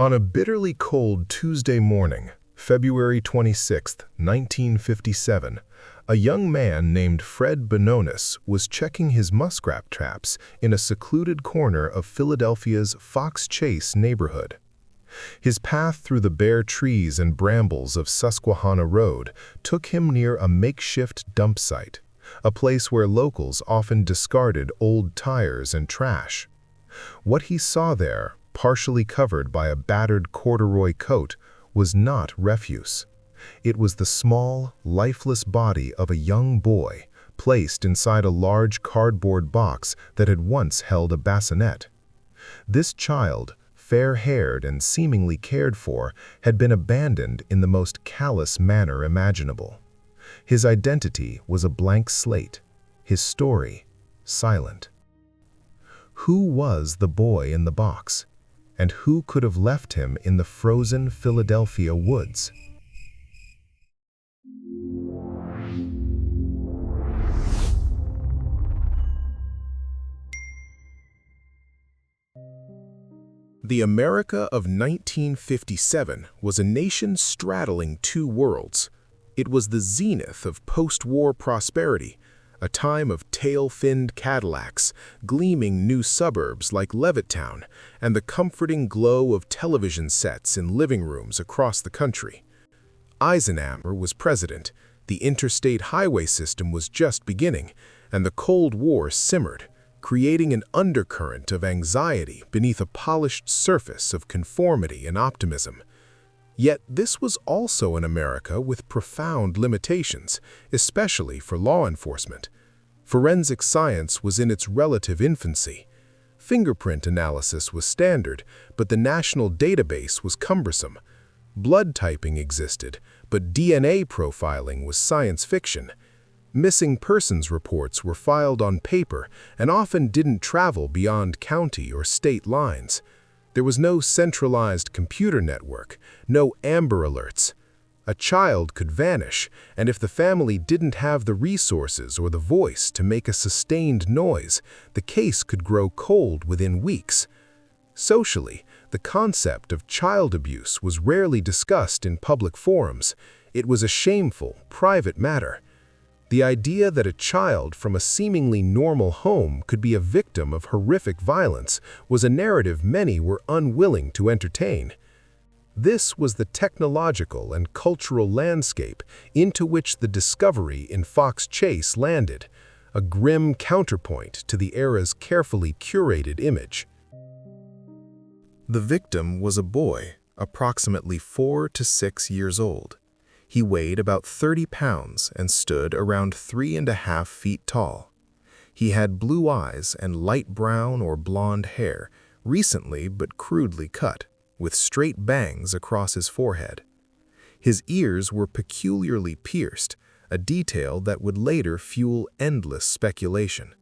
On a bitterly cold Tuesday morning, February 26, 1957, a young man named Fred Bononis was checking his muskrat traps in a secluded corner of Philadelphia's Fox Chase neighborhood. His path through the bare trees and brambles of Susquehanna Road took him near a makeshift dump site, a place where locals often discarded old tires and trash. What he saw there, partially covered by a battered corduroy coat, was not refuse. It was the small, lifeless body of a young boy placed inside a large cardboard box that had once held a bassinet. This child, fair-haired and seemingly cared for, had been abandoned in the most callous manner imaginable. His identity was a blank slate, his story silent. Who was the boy in the box? And who could have left him in the frozen Philadelphia woods? The America of 1957 was a nation straddling two worlds. It was the zenith of post-war prosperity, a time of tail-finned Cadillacs, gleaming new suburbs like Levittown, and the comforting glow of television sets in living rooms across the country. Eisenhower was president, the interstate highway system was just beginning, and the Cold War simmered, creating an undercurrent of anxiety beneath a polished surface of conformity and optimism. Yet this was also an America with profound limitations, especially for law enforcement. Forensic science was in its relative infancy. Fingerprint analysis was standard, but the national database was cumbersome. Blood typing existed, but DNA profiling was science fiction. Missing persons reports were filed on paper and often didn't travel beyond county or state lines. There was no centralized computer network, no Amber Alerts. A child could vanish, and if the family didn't have the resources or the voice to make a sustained noise, the case could grow cold within weeks. Socially, the concept of child abuse was rarely discussed in public forums. It was a shameful, private matter. The idea that a child from a seemingly normal home could be a victim of horrific violence was a narrative many were unwilling to entertain. This was the technological and cultural landscape into which the discovery in Fox Chase landed, a grim counterpoint to the era's carefully curated image. The victim was a boy, approximately 4 to 6 years old. He weighed about 30 pounds and stood around 3.5 feet tall. He had blue eyes and light brown or blonde hair, recently but crudely cut, with straight bangs across his forehead. His ears were peculiarly pierced, a detail that would later fuel endless speculation.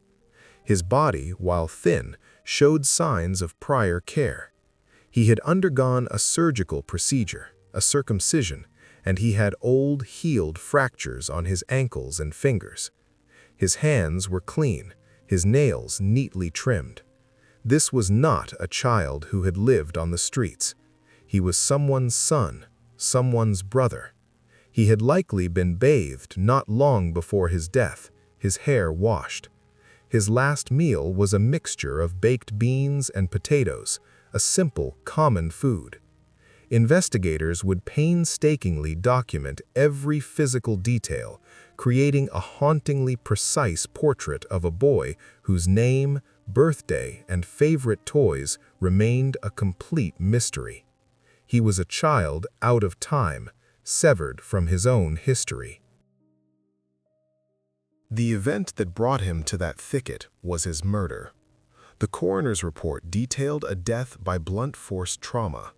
His body, while thin, showed signs of prior care. He had undergone a surgical procedure, a circumcision, and he had old, healed fractures on his ankles and fingers. His hands were clean, his nails neatly trimmed. This was not a child who had lived on the streets. He was someone's son, someone's brother. He had likely been bathed not long before his death, his hair washed. His last meal was a mixture of baked beans and potatoes, a simple, common food. Investigators would painstakingly document every physical detail, creating a hauntingly precise portrait of a boy whose name, birthday, and favorite toys remained a complete mystery. He was a child out of time, severed from his own history. The event that brought him to that thicket was his murder. The coroner's report detailed a death by blunt force trauma.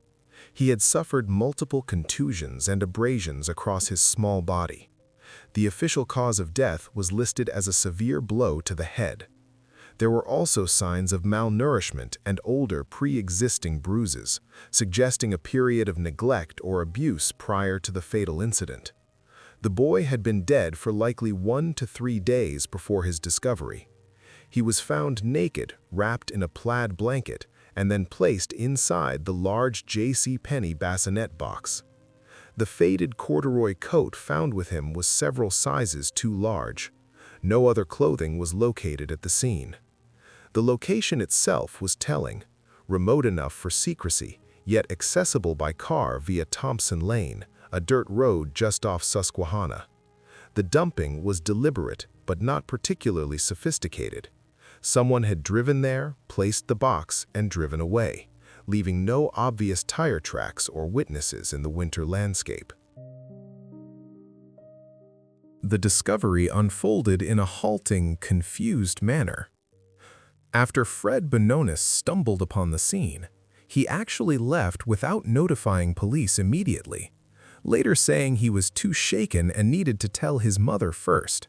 He had suffered multiple contusions and abrasions across his small body. The official cause of death was listed as a severe blow to the head. There were also signs of malnourishment and older pre-existing bruises, suggesting a period of neglect or abuse prior to the fatal incident. The boy had been dead for likely 1 to 3 days before his discovery. He was found naked, wrapped in a plaid blanket, and then placed inside the large J.C. Penney bassinet box. The faded corduroy coat found with him was several sizes too large. No other clothing was located at the scene. The location itself was telling, remote enough for secrecy, yet accessible by car via Thompson Lane, a dirt road just off Susquehanna. The dumping was deliberate, but not particularly sophisticated. Someone had driven there, placed the box, and driven away, leaving no obvious tire tracks or witnesses in the winter landscape. The discovery unfolded in a halting, confused manner. After Fred Bononis stumbled upon the scene, he actually left without notifying police immediately, later saying he was too shaken and needed to tell his mother first.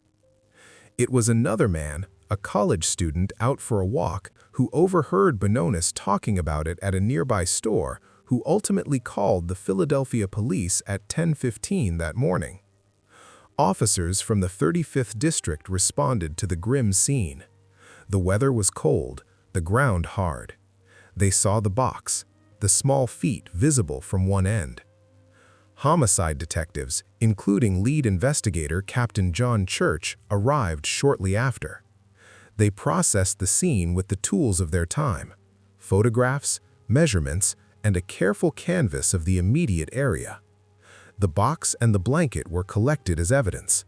It was another man, a college student out for a walk, who overheard Bononis talking about it at a nearby store, who ultimately called the Philadelphia police at 10:15 that morning. Officers from the 35th District responded to the grim scene. The weather was cold, the ground hard. They saw the box, the small feet visible from one end. Homicide detectives, including lead investigator Captain John Church, arrived shortly after. They processed the scene with the tools of their time: photographs, measurements, and a careful canvass of the immediate area. The box and the blanket were collected as evidence.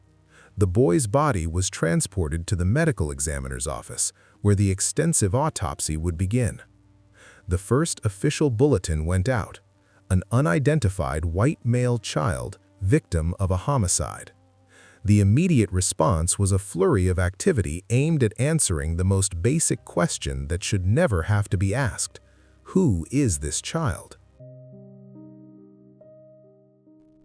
The boy's body was transported to the medical examiner's office, where the extensive autopsy would begin. The first official bulletin went out: an unidentified white male child, victim of a homicide. The immediate response was a flurry of activity aimed at answering the most basic question that should never have to be asked: who is this child?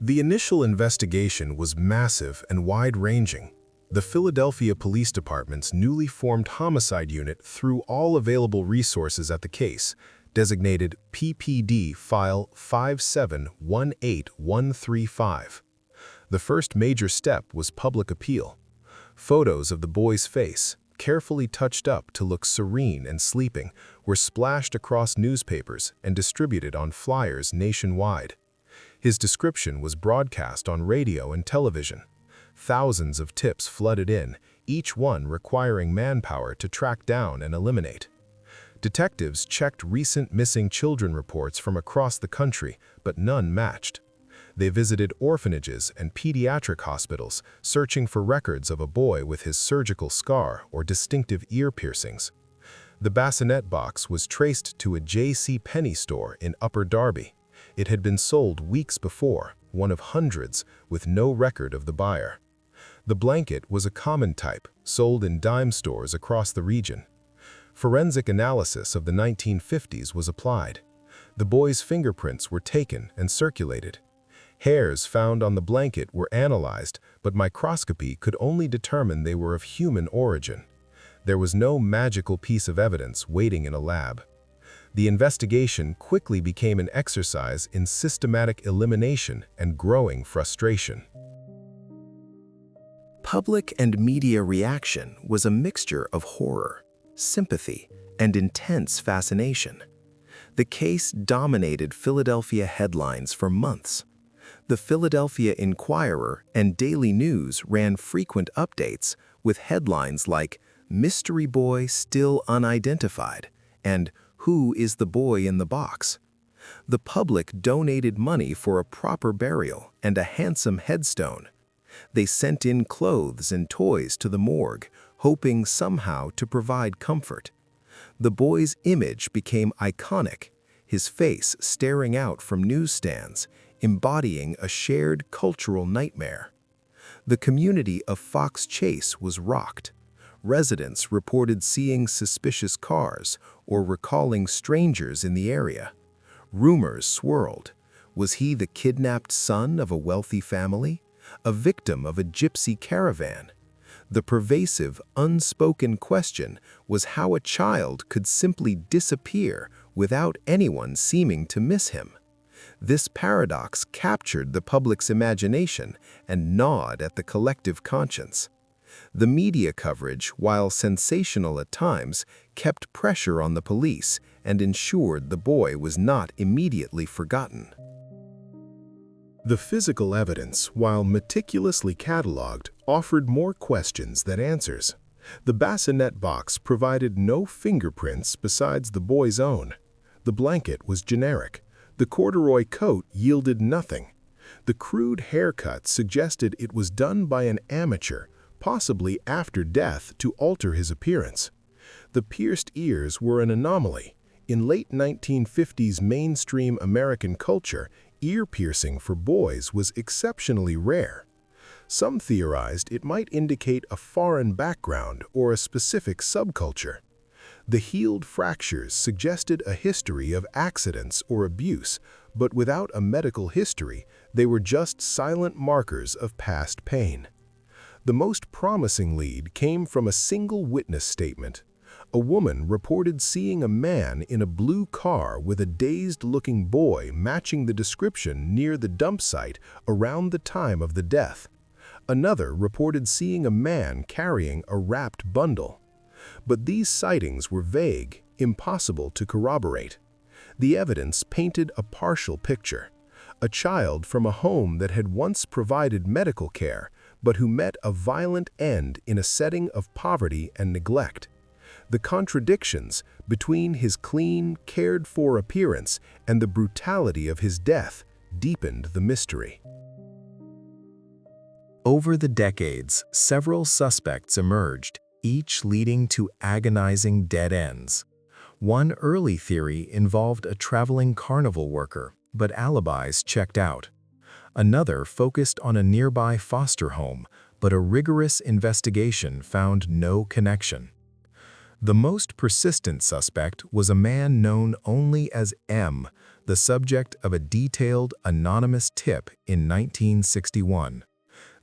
The initial investigation was massive and wide-ranging. The Philadelphia Police Department's newly formed homicide unit threw all available resources at the case, designated PPD File 5718135. The first major step was public appeal. Photos of the boy's face, carefully touched up to look serene and sleeping, were splashed across newspapers and distributed on flyers nationwide. His description was broadcast on radio and television. Thousands of tips flooded in, each one requiring manpower to track down and eliminate. Detectives checked recent missing children reports from across the country, but none matched. They visited orphanages and pediatric hospitals, searching for records of a boy with his surgical scar or distinctive ear piercings. The bassinet box was traced to a J.C. Penney store in Upper Darby. It had been sold weeks before, one of hundreds, with no record of the buyer. The blanket was a common type, sold in dime stores across the region. Forensic analysis of the 1950s was applied. The boy's fingerprints were taken and circulated. Hairs found on the blanket were analyzed, but microscopy could only determine they were of human origin. There was no magical piece of evidence waiting in a lab. The investigation quickly became an exercise in systematic elimination and growing frustration. Public and media reaction was a mixture of horror, sympathy, and intense fascination. The case dominated Philadelphia headlines for months. The Philadelphia Inquirer and Daily News ran frequent updates with headlines like "Mystery Boy Still Unidentified" and "Who is the Boy in the Box?" The public donated money for a proper burial and a handsome headstone. They sent in clothes and toys to the morgue, hoping somehow to provide comfort. The boy's image became iconic, his face staring out from newsstands, embodying a shared cultural nightmare. The community of Fox Chase was rocked. Residents reported seeing suspicious cars or recalling strangers in the area. Rumors swirled. Was he the kidnapped son of a wealthy family? A victim of a gypsy caravan? The pervasive, unspoken question was how a child could simply disappear without anyone seeming to miss him. This paradox captured the public's imagination and gnawed at the collective conscience. The media coverage, while sensational at times, kept pressure on the police and ensured the boy was not immediately forgotten. The physical evidence, while meticulously catalogued, offered more questions than answers. The bassinet box provided no fingerprints besides the boy's own. The blanket was generic. The corduroy coat yielded nothing. The crude haircut suggested it was done by an amateur, possibly after death to alter his appearance. The pierced ears were an anomaly. In late 1950s mainstream American culture, ear piercing for boys was exceptionally rare. Some theorized it might indicate a foreign background or a specific subculture. The healed fractures suggested a history of accidents or abuse, but without a medical history, they were just silent markers of past pain. The most promising lead came from a single witness statement. A woman reported seeing a man in a blue car with a dazed-looking boy matching the description near the dump site around the time of the death. Another reported seeing a man carrying a wrapped bundle. But these sightings were vague, impossible to corroborate. The evidence painted a partial picture. A child from a home that had once provided medical care, but who met a violent end in a setting of poverty and neglect. The contradictions between his clean, cared-for appearance and the brutality of his death deepened the mystery. Over the decades, several suspects emerged, each leading to agonizing dead ends. One early theory involved a traveling carnival worker, but alibis checked out. Another focused on a nearby foster home, but a rigorous investigation found no connection. The most persistent suspect was a man known only as M, the subject of a detailed, anonymous tip in 1961.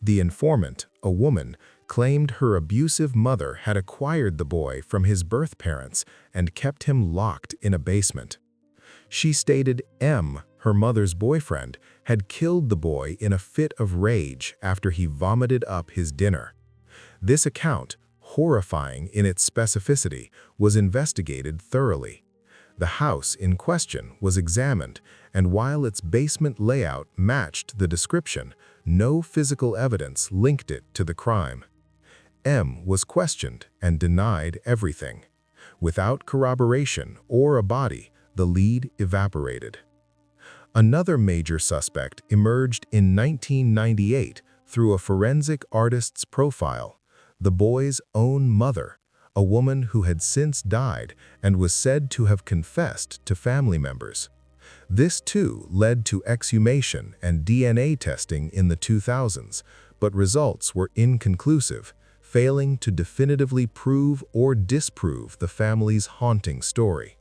The informant, a woman, claimed her abusive mother had acquired the boy from his birth parents and kept him locked in a basement. She stated M, her mother's boyfriend, had killed the boy in a fit of rage after he vomited up his dinner. This account, horrifying in its specificity, was investigated thoroughly. The house in question was examined, and while its basement layout matched the description, no physical evidence linked it to the crime. M was questioned and denied everything. Without corroboration or a body, the lead evaporated. Another major suspect emerged in 1998 through a forensic artist's profile. The boy's own mother, a woman who had since died and was said to have confessed to family members. This too led to exhumation and DNA testing in the 2000s, but results were inconclusive, failing to definitively prove or disprove the family's haunting story.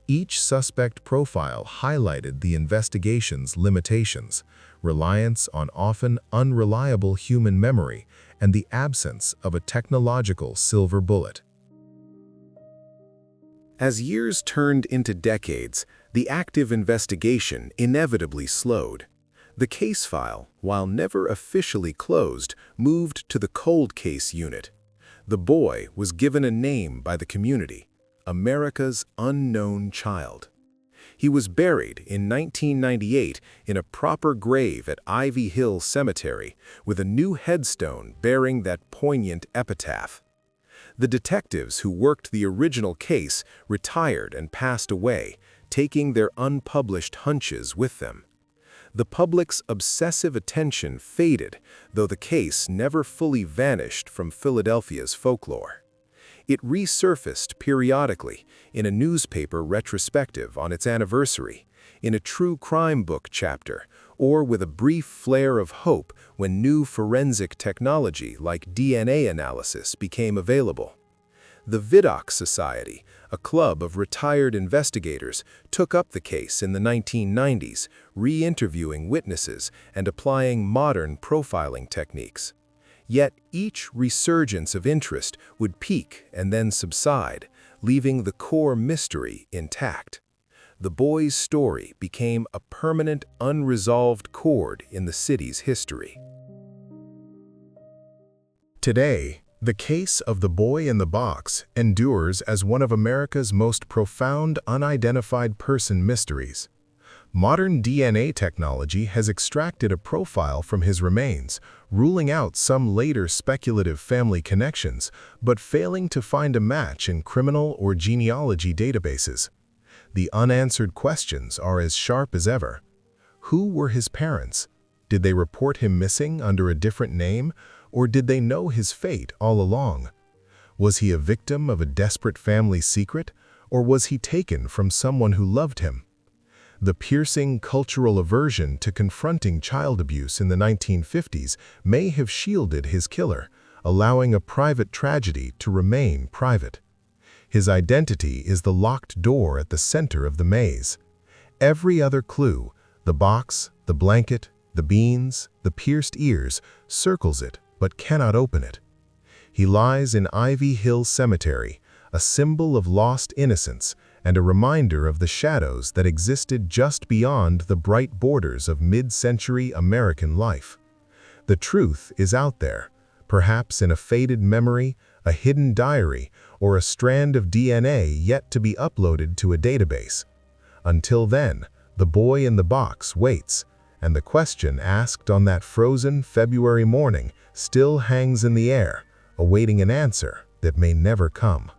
Each suspect profile highlighted the investigation's limitations, reliance on often unreliable human memory, and the absence of a technological silver bullet. As years turned into decades, the active investigation inevitably slowed. The case file, while never officially closed, moved to the cold case unit. The boy was given a name by the community: America's unknown child. He was buried in 1998 in a proper grave at Ivy Hill Cemetery with a new headstone bearing that poignant epitaph. The detectives who worked the original case retired and passed away, taking their unpublished hunches with them. The public's obsessive attention faded, though the case never fully vanished from Philadelphia's folklore. It resurfaced periodically in a newspaper retrospective on its anniversary, in a true crime book chapter, or with a brief flare of hope when new forensic technology like DNA analysis became available. The Vidocq Society, a club of retired investigators, took up the case in the 1990s, re-interviewing witnesses and applying modern profiling techniques. Yet each resurgence of interest would peak and then subside, leaving the core mystery intact. The boy's story became a permanent, unresolved chord in the city's history. Today, The case of the boy in the box endures as one of America's most profound unidentified person mysteries. Modern DNA technology has extracted a profile from his remains, ruling out some later speculative family connections, but failing to find a match in criminal or genealogy databases. The unanswered questions are as sharp as ever. Who were his parents? Did they report him missing under a different name, or did they know his fate all along? Was he a victim of a desperate family secret, or was he taken from someone who loved him? The piercing cultural aversion to confronting child abuse in the 1950s may have shielded his killer, allowing a private tragedy to remain private. His identity is the locked door at the center of the maze. Every other clue, the box, the blanket, the beans, the pierced ears, circles it but cannot open it. He lies in Ivy Hill Cemetery, a symbol of lost innocence and a reminder of the shadows that existed just beyond the bright borders of mid-century American life. The truth is out there, perhaps in a faded memory, a hidden diary, or a strand of DNA yet to be uploaded to a database. Until then, the boy in the box waits, and the question asked on that frozen February morning still hangs in the air, awaiting an answer that may never come.